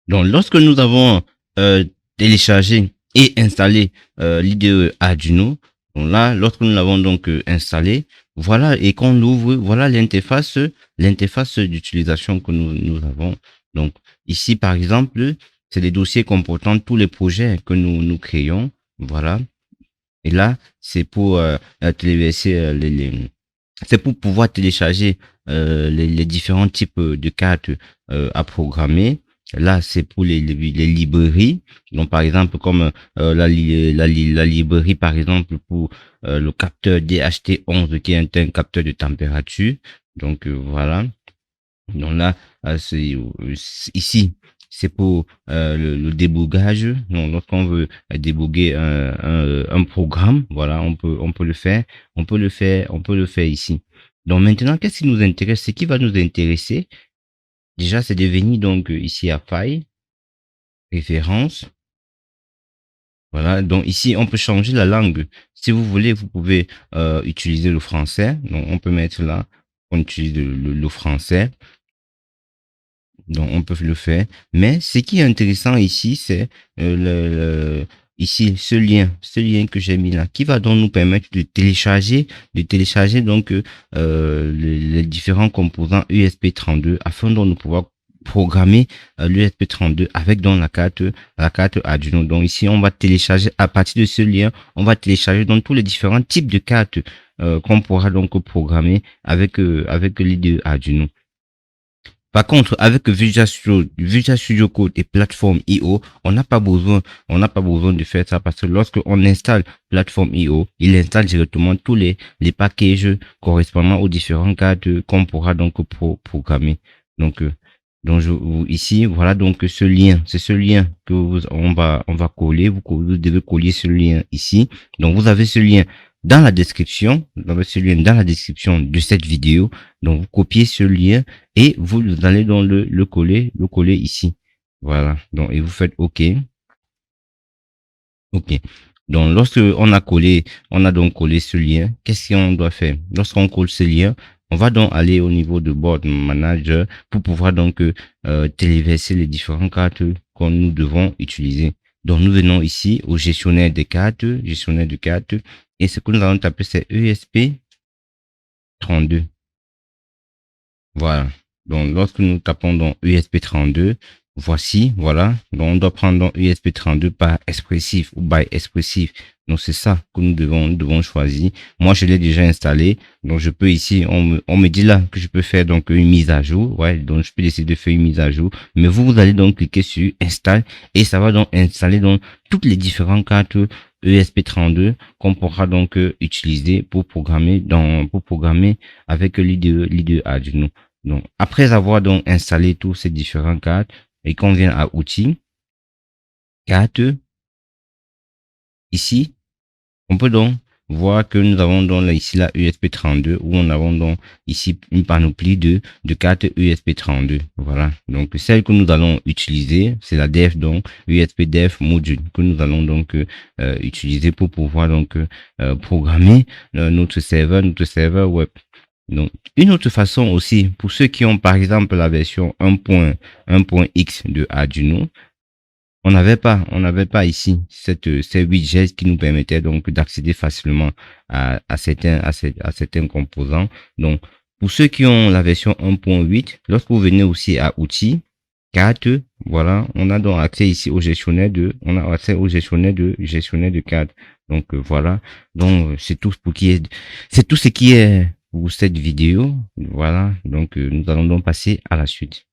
Donc, lorsque nous avons téléchargé et installé l'IDE Arduino, donc là, lorsque nous l'avons donc installé, voilà, et qu'on l'ouvre, voilà l'interface d'utilisation que nous avons. Donc, ici, par exemple, c'est des dossiers comportant tous les projets que nous créons. Voilà. Et là, c'est pour téléverser c'est pour pouvoir télécharger les différents types de cartes à programmer. Là, c'est pour les librairies. Donc, par exemple, comme la librairie, par exemple, pour le capteur DHT11, qui est un capteur de température. Donc, voilà. Donc là, ici, c'est pour le débogage. Donc, lorsqu'on veut déboguer un programme, voilà, on peut le faire. On peut le faire ici. Donc maintenant, qu'est-ce qui nous intéresse? Ce qui va nous intéresser, déjà, c'est de venir donc ici à File, Référence. Voilà, donc ici, on peut changer la langue. Si vous voulez, vous pouvez utiliser le français. Donc, on peut mettre là, on utilise le français. Donc, on peut le faire. Mais ce qui est intéressant ici, c'est ici, ce lien que j'ai mis là, qui va donc nous permettre de télécharger donc les différents composants ESP32 afin de nous pouvoir programmer l'ESP32 avec donc la carte Arduino. Donc ici, on va télécharger à partir de ce lien, on va télécharger donc tous les différents types de cartes qu'on pourra donc programmer avec l'IDE Arduino. Par contre, avec Visual Studio Code et Platform IO, on n'a pas besoin de faire ça parce que lorsque on installe Platform IO, il installe directement tous les packages correspondant aux différentes cartes qu'on pourra donc programmer. Donc, ici, voilà donc ce lien, c'est ce lien que on va coller. Vous devez coller ce lien ici. Donc, vous avez ce lien dans la description, dans la description de cette vidéo. Donc, vous copiez ce lien et vous allez donc le coller ici. Voilà. Donc, et vous faites OK. OK. Donc, lorsque on a donc collé ce lien, qu'est-ce qu'on doit faire? Lorsqu'on colle ce lien, on va donc aller au niveau de Board Manager pour pouvoir donc téléverser les différentes cartes que nous devons utiliser. Donc, nous venons ici au gestionnaire de cartes, et ce que nous allons taper, c'est ESP32. Voilà. Donc, lorsque nous tapons dans ESP32, voici, voilà. Donc, on doit prendre dans ESP32 par expressif ou by expressif. Donc, c'est ça que nous devons choisir. Moi, je l'ai déjà installé. Donc, je peux ici, on me dit là que je peux faire donc une mise à jour. Ouais. Donc, je peux décider de faire une mise à jour. Mais vous allez donc cliquer sur install et ça va donc installer donc toutes les différentes cartes ESP32 qu'on pourra donc utiliser pour programmer avec l'IDE Arduino. Donc, après avoir donc installé tous ces différentes cartes et qu'on vient à outils, cartes, ici, on peut donc voir que nous avons donc là, ici la ESP32 où on avons donc ici une panoplie de cartes ESP32. Voilà. Donc, celle que nous allons utiliser, c'est la DEF, donc USB DEF module que nous allons donc utiliser pour pouvoir donc programmer notre serveur web. Donc, une autre façon aussi, pour ceux qui ont par exemple la version 1.x de Arduino, on n'avait pas ici ces widgets qui nous permettaient donc d'accéder facilement à certains composants. Donc, pour ceux qui ont la version 1.8, lorsque vous venez aussi à outils, cartes, voilà, on a donc accès ici au gestionnaire de cartes. Donc, voilà. Donc, c'est tout ce qui est pour cette vidéo. Voilà. Donc, nous allons donc passer à la suite.